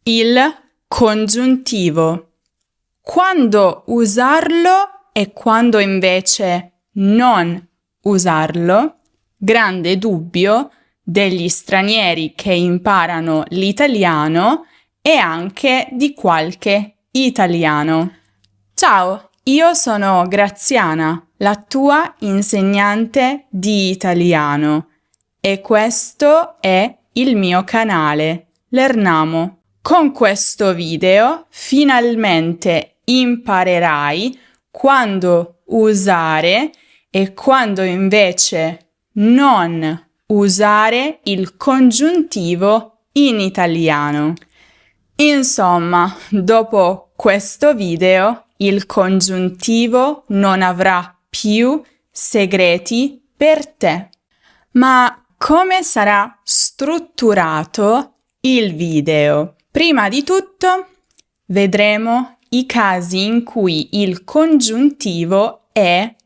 Il congiuntivo. Quando usarlo e quando invece non usarlo? Grande dubbio degli stranieri che imparano l'italiano e anche di qualche italiano. Ciao, io sono Graziana, la tua insegnante di italiano, e questo è il mio canale, Lernamo. Con questo video finalmente imparerai quando usare e quando invece non usare il congiuntivo in italiano. Insomma, dopo questo video il congiuntivo non avrà più segreti per te. Ma come sarà strutturato il video? Prima di tutto vedremo i casi in cui il congiuntivo è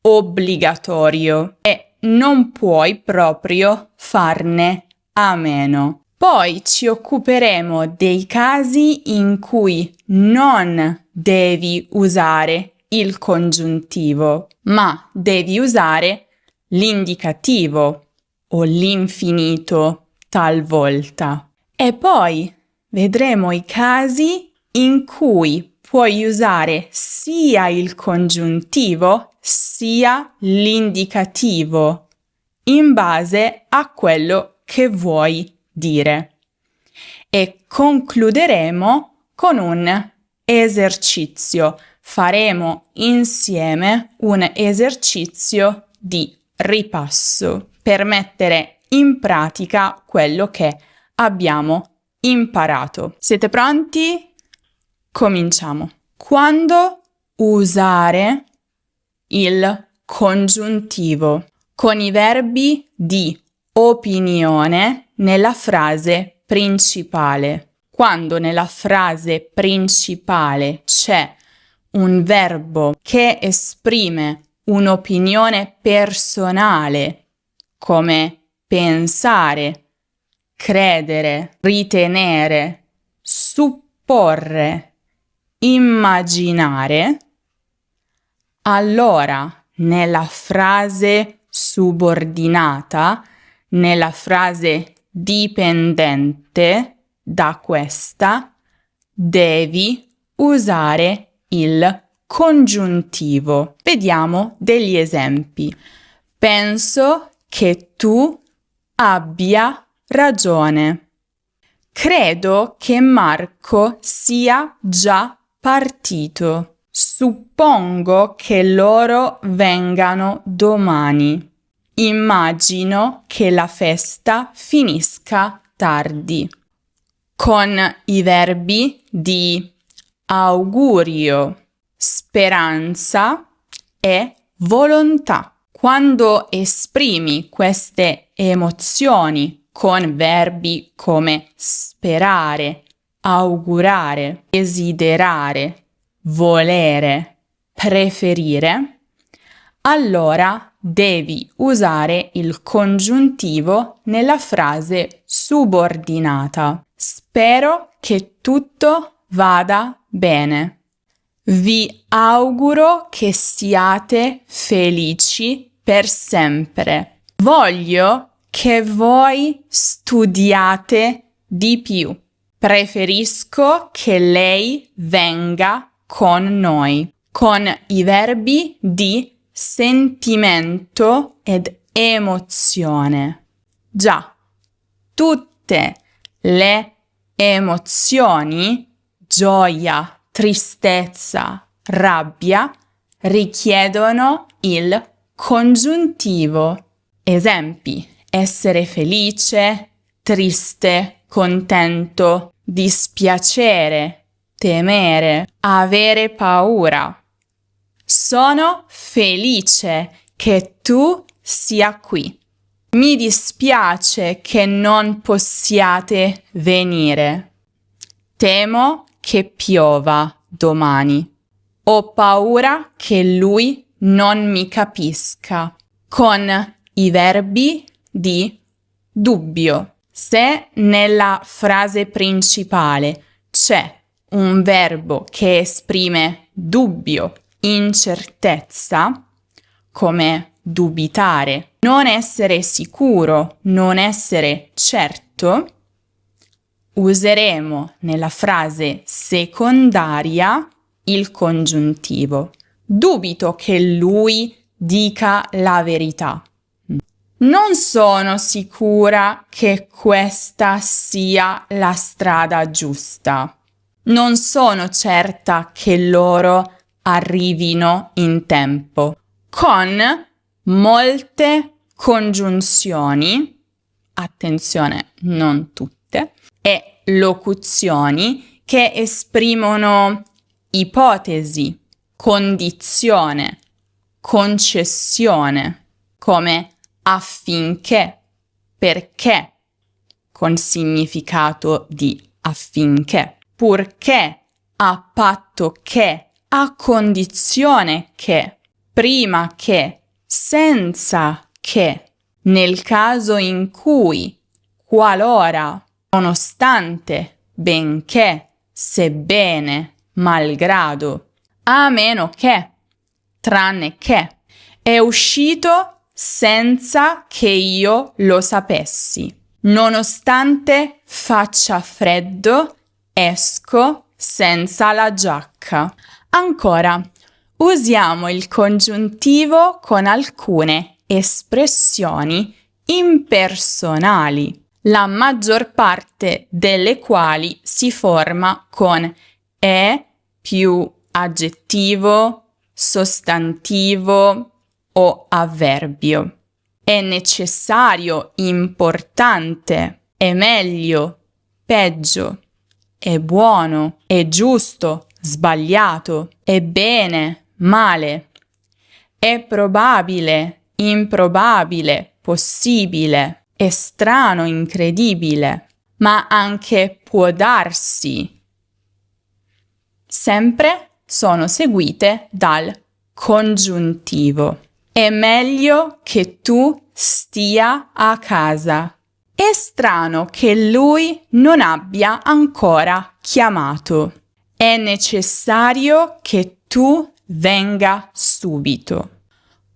obbligatorio e non puoi proprio farne a meno. Poi ci occuperemo dei casi in cui non devi usare il congiuntivo, ma devi usare l'indicativo o l'infinito talvolta. E poi vedremo i casi in cui puoi usare sia il congiuntivo sia l'indicativo in base a quello che vuoi dire. E concluderemo con un esercizio. Faremo insieme un esercizio di ripasso per mettere in pratica quello che abbiamo imparato. Siete pronti? Cominciamo. Quando usare il congiuntivo con i verbi di opinione nella frase principale. Quando nella frase principale c'è un verbo che esprime un'opinione personale, come pensare, credere, ritenere, supporre, immaginare, allora nella frase subordinata, nella frase dipendente da questa, devi usare il congiuntivo. Vediamo degli esempi. Penso che tu abbia ragione. Credo che Marco sia già partito. Suppongo che loro vengano domani. Immagino che la festa finisca tardi. Con i verbi di augurio, speranza e volontà. Quando esprimi queste emozioni con verbi come sperare, augurare, desiderare, volere, preferire, allora devi usare il congiuntivo nella frase subordinata. Spero che tutto vada bene. Vi auguro che siate felici per sempre. Voglio che voi studiate di più. Preferisco che lei venga con noi. Con i verbi di sentimento ed emozione. Già, tutte le emozioni, gioia, tristezza, rabbia, richiedono il congiuntivo. Esempi: essere felice, triste, contento, dispiacere, temere, avere paura. Sono felice che tu sia qui. Mi dispiace che non possiate venire. Temo che piova domani. Ho paura che lui non mi capisca. Con i verbi di dubbio. Se nella frase principale c'è un verbo che esprime dubbio, incertezza, come dubitare, non essere sicuro, non essere certo, useremo nella frase secondaria il congiuntivo. Dubito che lui dica la verità. Non sono sicura che questa sia la strada giusta. Non sono certa che loro arrivino in tempo. Con molte congiunzioni, attenzione, non tutte, e locuzioni che esprimono ipotesi, condizione, concessione, come affinché, perché, con significato di affinché, purché, a patto che, a condizione che, prima che, senza che, nel caso in cui, qualora, nonostante, benché, sebbene, malgrado, a meno che, tranne che, è uscito senza che io lo sapessi. Nonostante faccia freddo, esco senza la giacca. Ancora, usiamo il congiuntivo con alcune espressioni impersonali, la maggior parte delle quali si forma con e più aggettivo, sostantivo o avverbio. È necessario, importante, è meglio, peggio, è buono, è giusto, sbagliato, è bene, male, è probabile, improbabile, possibile, è strano, incredibile, ma anche può darsi. Sempre sono seguite dal congiuntivo. È meglio che tu stia a casa. È strano che lui non abbia ancora chiamato. È necessario che tu venga subito.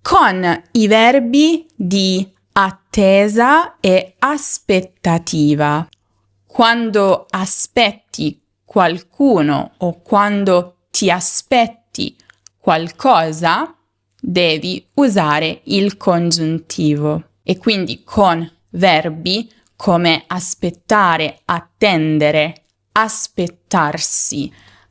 Con i verbi di attesa e aspettativa. Quando aspetti qualcuno o quando ti aspetti qualcosa, devi usare il congiuntivo. E quindi con verbi come aspettare, attendere, aspettarsi.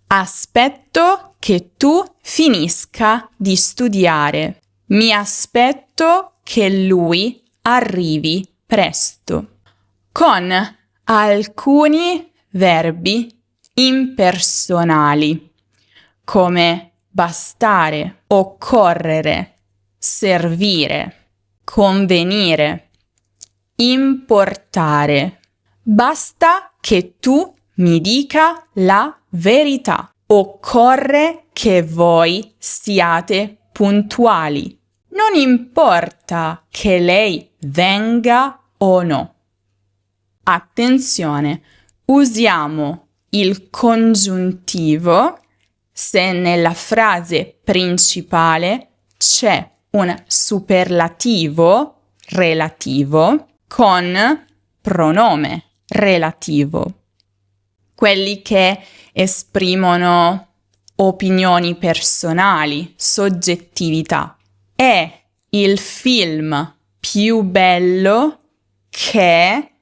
Aspetto che tu finisca di studiare. Mi aspetto che lui arrivi presto. Con alcuni verbi impersonali, come bastare, occorrere, servire, convenire, importare. Basta che tu mi dica la verità. Occorre che voi siate puntuali. Non importa che lei venga o no. Attenzione, usiamo il congiuntivo se nella frase principale c'è un superlativo relativo con pronome relativo. Quelli che esprimono opinioni personali, soggettività. È il film più bello che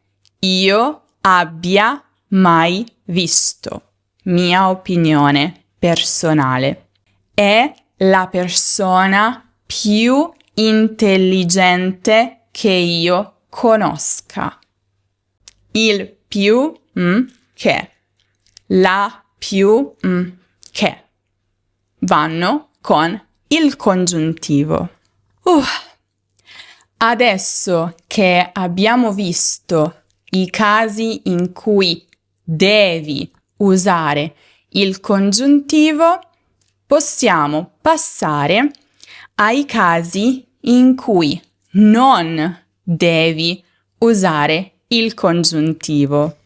io abbia mai visto. Mia opinione personale. È la persona più intelligente che io conosca. Il più che. La più che. Vanno con il congiuntivo. Adesso che abbiamo visto i casi in cui devi usare il congiuntivo, possiamo passare ai casi in cui non devi usare il congiuntivo,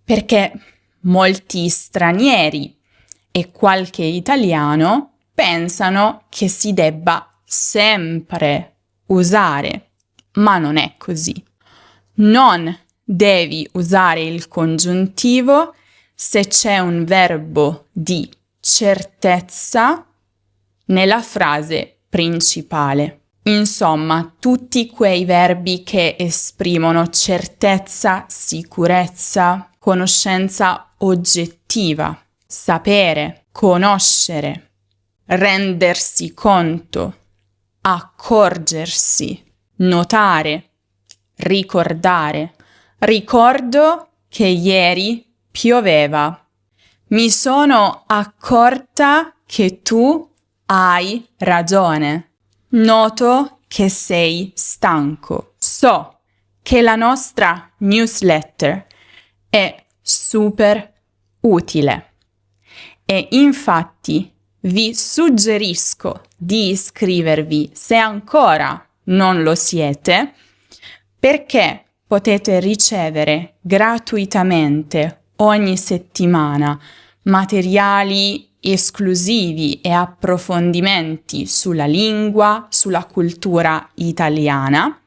perché molti stranieri e qualche italiano pensano che si debba sempre usare, ma non è così. Non devi usare il congiuntivo se c'è un verbo di certezza nella frase principale. Insomma, tutti quei verbi che esprimono certezza, sicurezza, conoscenza oggettiva, sapere, conoscere, rendersi conto, accorgersi, notare, ricordare. Ricordo che ieri pioveva. Mi sono accorta che tu hai ragione. Noto che sei stanco. So che la nostra newsletter è super utile e infatti vi suggerisco di iscrivervi se ancora non lo siete, perché potete ricevere gratuitamente ogni settimana materiali esclusivi e approfondimenti sulla lingua, sulla cultura italiana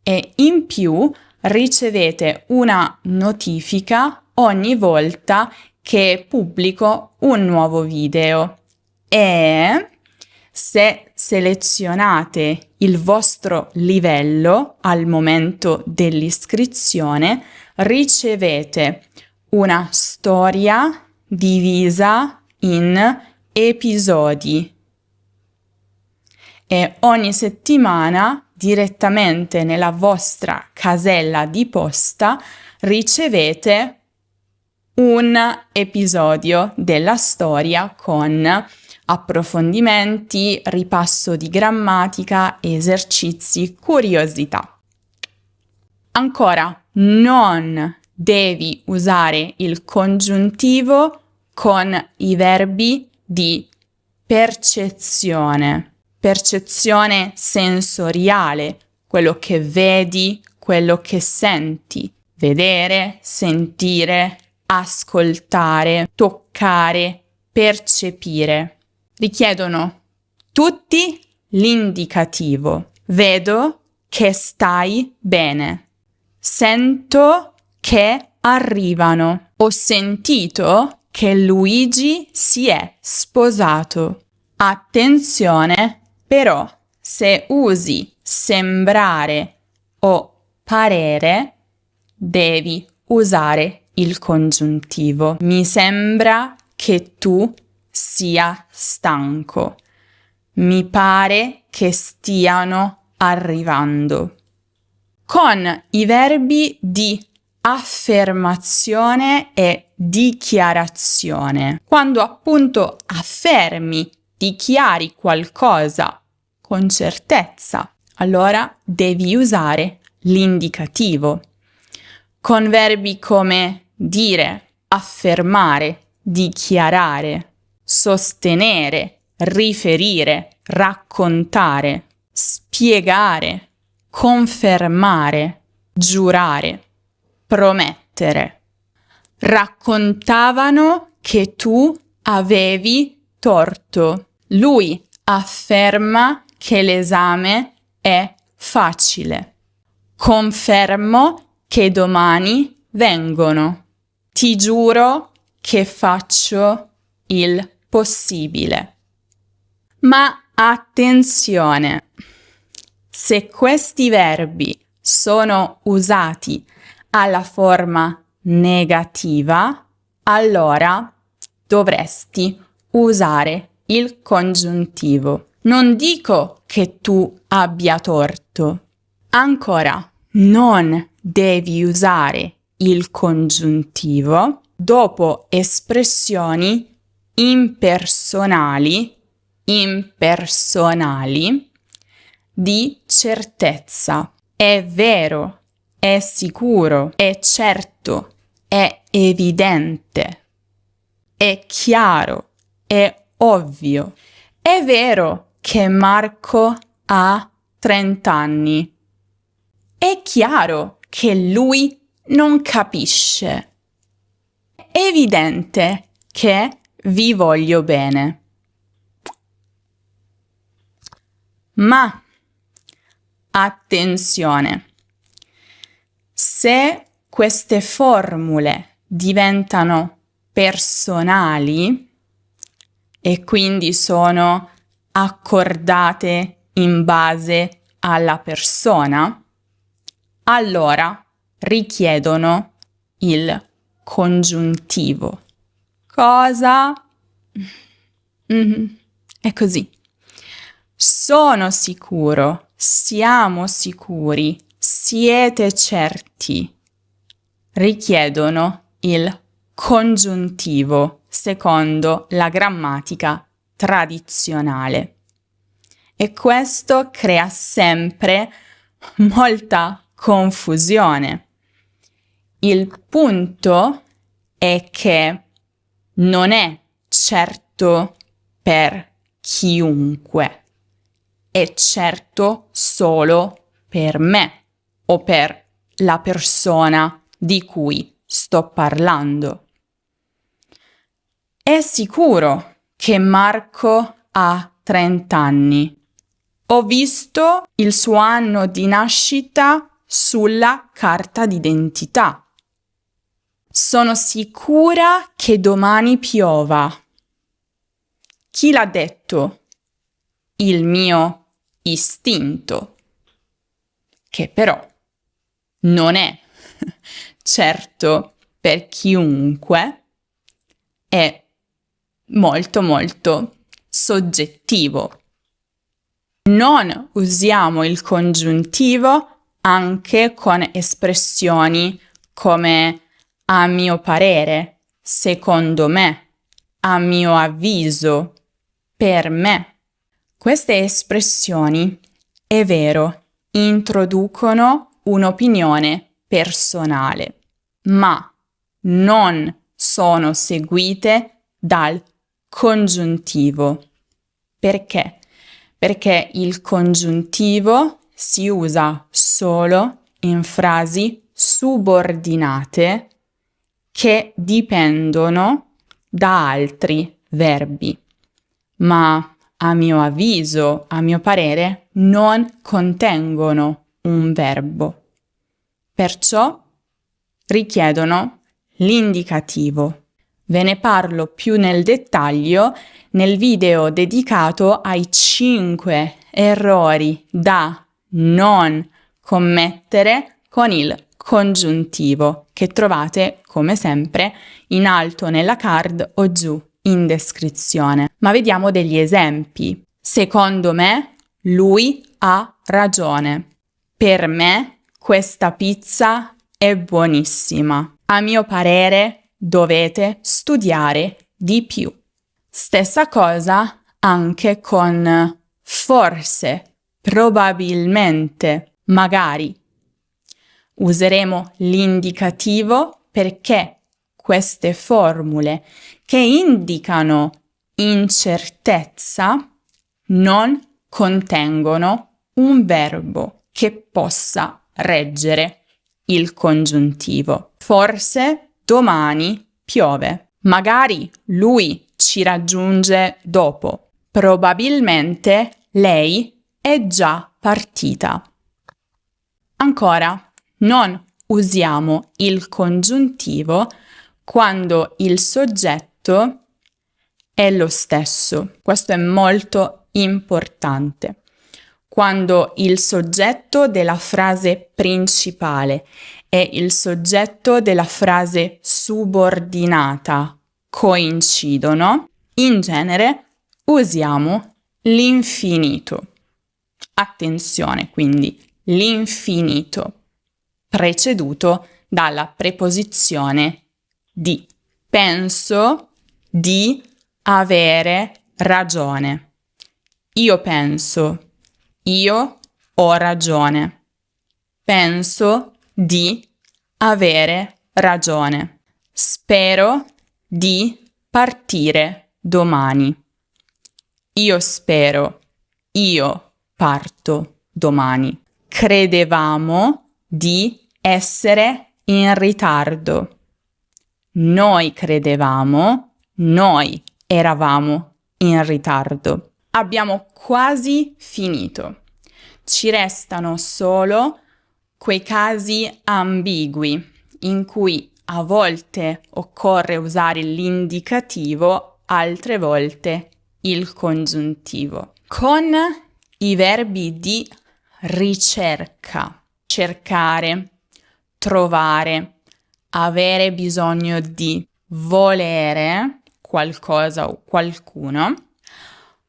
e in più ricevete una notifica ogni volta che pubblico un nuovo video e se selezionate il vostro livello al momento dell'iscrizione ricevete una storia divisa in episodi e ogni settimana direttamente nella vostra casella di posta ricevete un episodio della storia con approfondimenti, ripasso di grammatica, esercizi, curiosità. Ancora, non devi usare il congiuntivo con i verbi di percezione sensoriale, quello che vedi, quello che senti, vedere, sentire, ascoltare, toccare, percepire. Richiedono tutti l'indicativo. Vedo che stai bene. Sento che arrivano. Ho sentito che Luigi si è sposato. Attenzione, però, se usi sembrare o parere, devi usare il congiuntivo. Mi sembra che tu sia stanco. Mi pare che stiano arrivando. Con i verbi di affermazione e dichiarazione, quando appunto affermi, dichiari qualcosa con certezza, allora devi usare l'indicativo. Con verbi come dire, affermare, dichiarare, sostenere, riferire, raccontare, spiegare, confermare, giurare, promettere. Raccontavano che tu avevi torto. Lui afferma che l'esame è facile. Confermo che domani vengono. Ti giuro che faccio il possibile. Ma attenzione! Se questi verbi sono usati alla forma negativa, allora dovresti usare il congiuntivo. Non dico che tu abbia torto. Ancora, non devi usare il congiuntivo dopo espressioni impersonali di certezza. È vero, è sicuro, è certo, è evidente, è chiaro, è ovvio. È vero che Marco ha 30 anni. È chiaro che lui non capisce. È evidente che vi voglio bene. Ma attenzione, se queste formule diventano personali e quindi sono accordate in base alla persona, allora richiedono il congiuntivo. Cosa? È così. Sono sicuro, siamo sicuri, siete certi. Richiedono il congiuntivo secondo la grammatica tradizionale. E questo crea sempre molta confusione. Il punto è che non è certo per chiunque, è certo solo per me o per la persona di cui sto parlando. È sicuro che Marco ha 30 anni. Ho visto il suo anno di nascita sulla carta d'identità. Sono sicura che domani piova. Chi l'ha detto? Il mio istinto, che però non è certo per chiunque, è molto molto soggettivo. Non usiamo il congiuntivo anche con espressioni come a mio parere, secondo me, a mio avviso, per me. Queste espressioni, è vero, introducono un'opinione personale, ma non sono seguite dal congiuntivo. Perché? Perché il congiuntivo si usa solo in frasi subordinate che dipendono da altri verbi, ma a mio avviso, a mio parere, non contengono un verbo. Perciò richiedono l'indicativo. Ve ne parlo più nel dettaglio nel video dedicato ai 5 errori da non commettere con il congiuntivo, che trovate come sempre in alto nella card o giù in descrizione. Ma vediamo degli esempi. Secondo me, lui ha ragione. Per me, questa pizza è buonissima. A mio parere, dovete studiare di più. Stessa cosa anche con forse, probabilmente, magari. Useremo l'indicativo perché queste formule che indicano incertezza non contengono un verbo che possa reggere il congiuntivo. Forse domani piove. Magari lui ci raggiunge dopo. Probabilmente lei è già partita. Ancora, non usiamo il congiuntivo quando il soggetto è lo stesso. Questo è molto importante. Quando il soggetto della frase principale e il soggetto della frase subordinata coincidono, in genere usiamo l'infinito. Attenzione, quindi l'infinito preceduto dalla preposizione di. Penso di avere ragione. Io penso, io ho ragione. Penso di avere ragione. Spero di partire domani. Io spero, io parto domani. Credevamo di essere in ritardo. Noi credevamo, noi eravamo in ritardo. Abbiamo quasi finito. Ci restano solo quei casi ambigui in cui a volte occorre usare l'indicativo, altre volte il congiuntivo. Con i verbi di ricerca, cercare, trovare, avere bisogno di, volere qualcosa o qualcuno,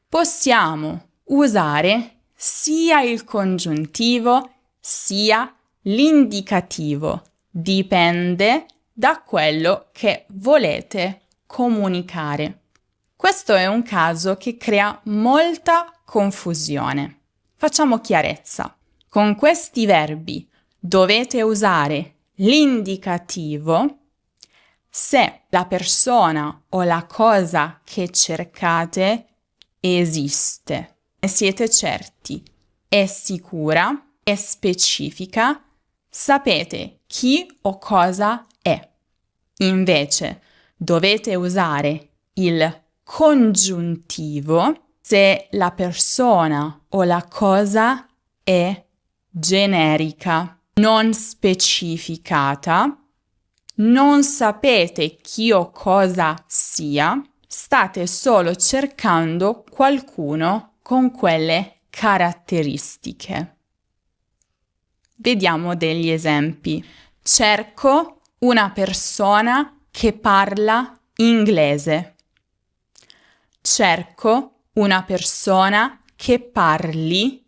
possiamo usare sia il congiuntivo sia l'indicativo. Dipende da quello che volete comunicare. Questo è un caso che crea molta confusione. Facciamo chiarezza. Con questi verbi dovete usare l'indicativo se la persona o la cosa che cercate esiste e siete certi, è sicura, è specifica, sapete chi o cosa è. Invece dovete usare il congiuntivo se la persona o la cosa è generica, non specificata, non sapete chi o cosa sia, state solo cercando qualcuno con quelle caratteristiche. Vediamo degli esempi. Cerco una persona che parla inglese. Cerco una persona che parli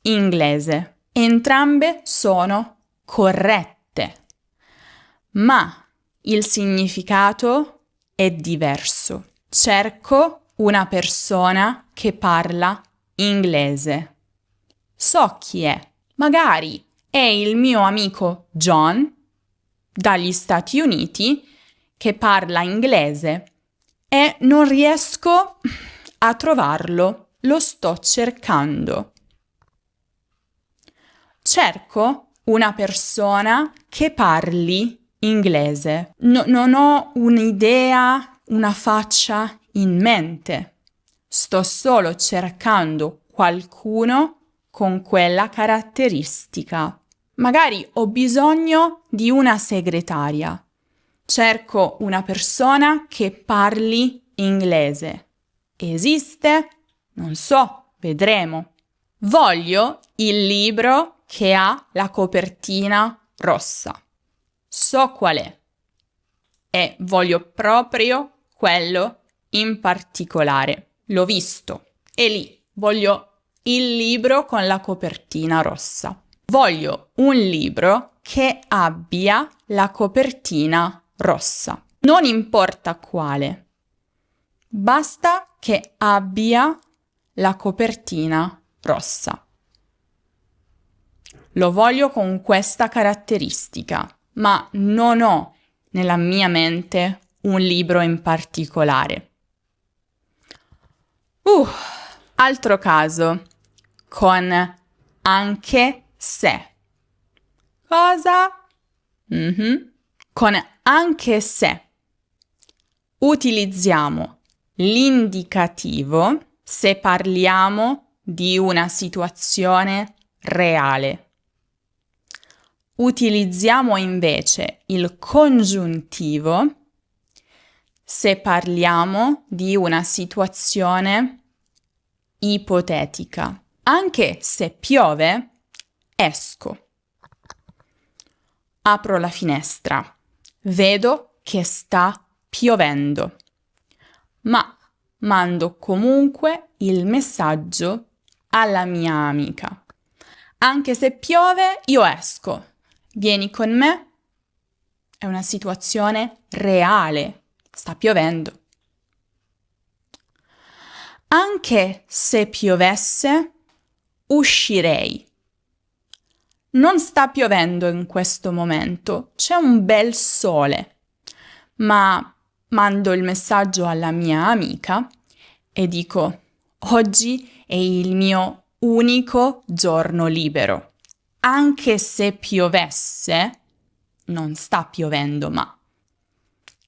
inglese. Entrambe sono corrette, ma il significato è diverso. Cerco una persona che parla inglese. So chi è. Magari è il mio amico John dagli Stati Uniti che parla inglese e non riesco a trovarlo. Lo sto cercando. Cerco una persona che parli inglese. Non ho un'idea, una faccia in mente. Sto solo cercando qualcuno con quella caratteristica. Magari ho bisogno di una segretaria. Cerco una persona che parli inglese. Esiste? Non so, vedremo. Voglio il libro che ha la copertina rossa. So qual è. E voglio proprio quello in particolare. L'ho visto. È lì. Voglio il libro con la copertina rossa. Voglio un libro che abbia la copertina rossa. Non importa quale. Basta che abbia la copertina rossa. Lo voglio con questa caratteristica, ma non ho nella mia mente un libro in particolare. Altro caso, con anche se. Cosa? Con anche se utilizziamo l'indicativo se parliamo di una situazione reale. Utilizziamo invece il congiuntivo se parliamo di una situazione ipotetica. Anche se piove, esco. Apro la finestra. Vedo che sta piovendo. Ma mando comunque il messaggio alla mia amica. Anche se piove, io esco. Vieni con me? È una situazione reale. Sta piovendo. Anche se piovesse, uscirei. Non sta piovendo in questo momento, c'è un bel sole, ma mando il messaggio alla mia amica e dico: oggi è il mio unico giorno libero. Anche se piovesse, non sta piovendo, ma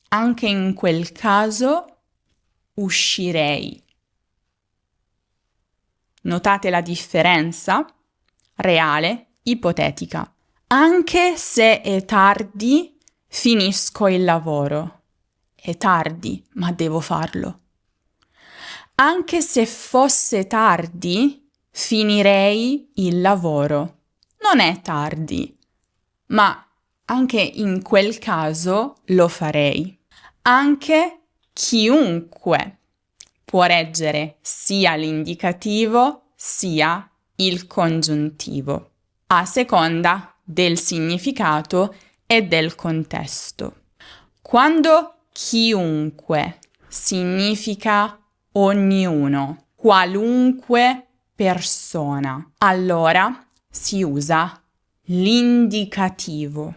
anche in quel caso uscirei. Notate la differenza? Reale, ipotetica. Anche se è tardi, finisco il lavoro. È tardi, ma devo farlo. Anche se fosse tardi, finirei il lavoro. Non è tardi, ma anche in quel caso lo farei. Anche chiunque può reggere sia l'indicativo sia il congiuntivo, a seconda del significato e del contesto. Quando chiunque significa ognuno, qualunque persona, allora si usa l'indicativo.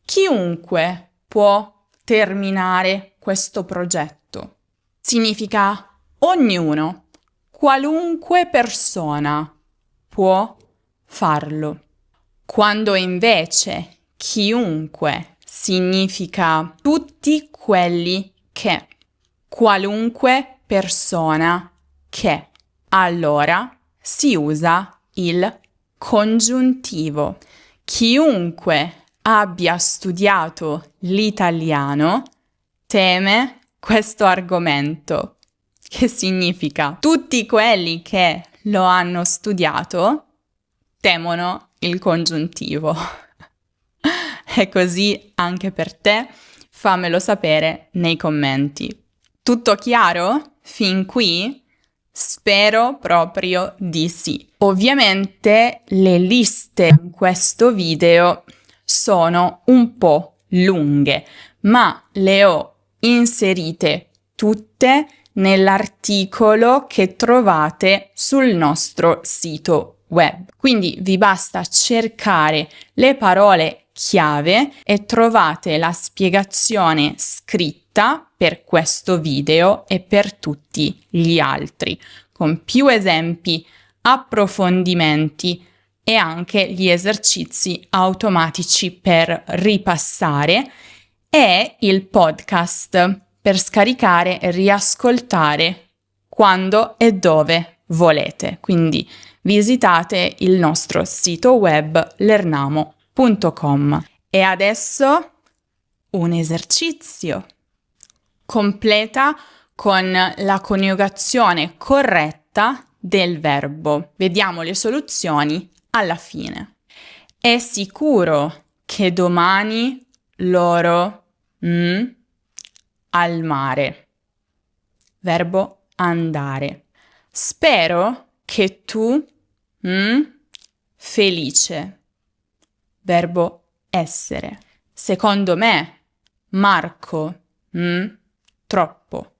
Chiunque può terminare questo progetto. Significa ognuno, qualunque persona può farlo. Quando invece chiunque significa tutti quelli che, qualunque persona che, allora si usa il congiuntivo. Chiunque abbia studiato l'italiano teme questo argomento, che significa tutti quelli che lo hanno studiato temono il congiuntivo. È così anche per te? Fammelo sapere nei commenti. Tutto chiaro? Fin qui? Spero proprio di sì. Ovviamente le liste in questo video sono un po' lunghe, ma le ho inserite tutte nell'articolo che trovate sul nostro sito web. Quindi vi basta cercare le parole chiave e trovate la spiegazione scritta per questo video e per tutti gli altri, con più esempi, approfondimenti e anche gli esercizi automatici per ripassare e il podcast per scaricare e riascoltare quando e dove volete. Quindi visitate il nostro sito web lernamo.com. E adesso un esercizio. Completa con la coniugazione corretta del verbo. Vediamo le soluzioni alla fine. È sicuro che domani loro al mare. Verbo andare. Spero che tu felice. Verbo essere. Secondo me, Marco, troppo.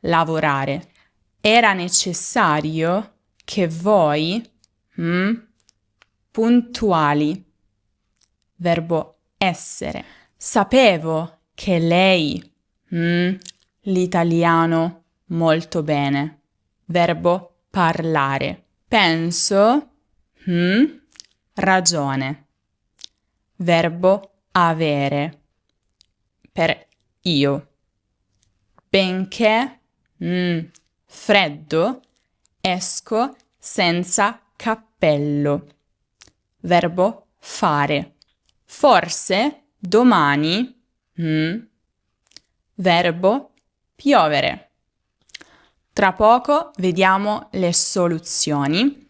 Lavorare. Era necessario che voi, puntuali. Verbo essere. Sapevo che lei, l'italiano molto bene. Verbo parlare. Penso, ragione. Verbo avere. Per io. Benché, freddo, esco senza cappello. Verbo fare. Forse domani, verbo piovere. Tra poco vediamo le soluzioni.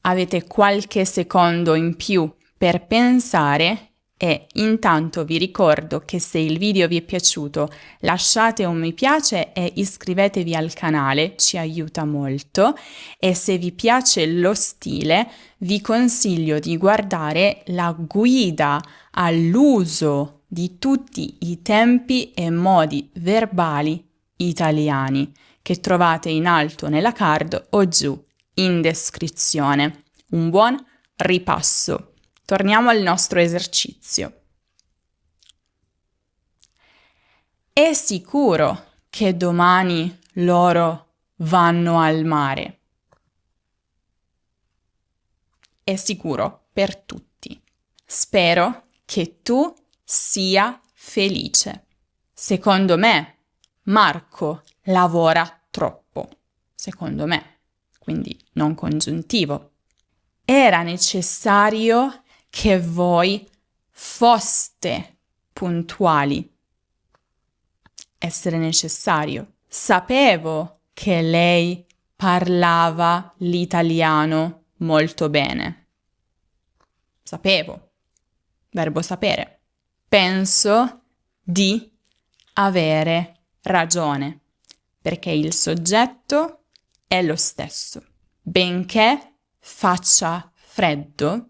Avete qualche secondo in più per pensare e intanto vi ricordo che se il video vi è piaciuto lasciate un mi piace e iscrivetevi al canale, ci aiuta molto, e se vi piace lo stile vi consiglio di guardare la guida all'uso di tutti i tempi e modi verbali italiani che trovate in alto nella card o giù in descrizione. Un buon ripasso. Torniamo al nostro esercizio. È sicuro che domani loro vanno al mare? È sicuro per tutti. Spero che tu sia felice. Secondo me, Marco lavora troppo. Secondo me, quindi non congiuntivo. Era necessario che voi foste puntuali. Essere necessario. Sapevo che lei parlava l'italiano molto bene. Sapevo. Verbo sapere. Penso di avere ragione, perché il soggetto è lo stesso. Benché faccia freddo,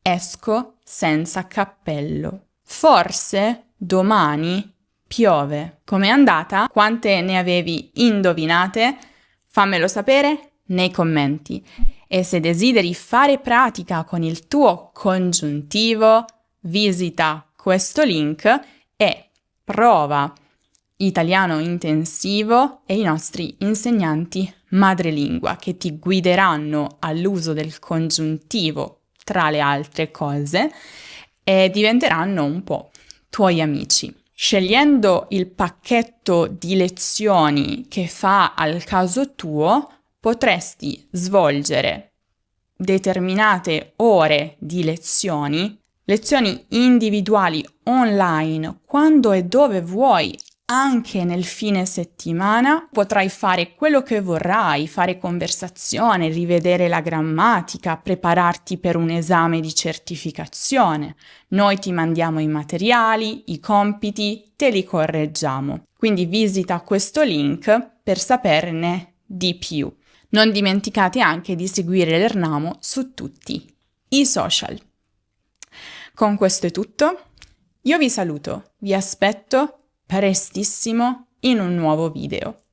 esco senza cappello. Forse domani piove. Com'è andata? Quante ne avevi indovinate? Fammelo sapere nei commenti. E se desideri fare pratica con il tuo congiuntivo, visita questo link e prova italiano intensivo e i nostri insegnanti madrelingua che ti guideranno all'uso del congiuntivo tra le altre cose e diventeranno un po' tuoi amici. Scegliendo il pacchetto di lezioni che fa al caso tuo, potresti svolgere determinate ore di lezioni individuali online, quando e dove vuoi, anche nel fine settimana. Potrai fare quello che vorrai, fare conversazione, rivedere la grammatica, prepararti per un esame di certificazione. Noi ti mandiamo i materiali, i compiti, te li correggiamo. Quindi visita questo link per saperne di più. Non dimenticate anche di seguire l'Ernamo su tutti i social. Con questo è tutto. Io vi saluto, vi aspetto prestissimo in un nuovo video.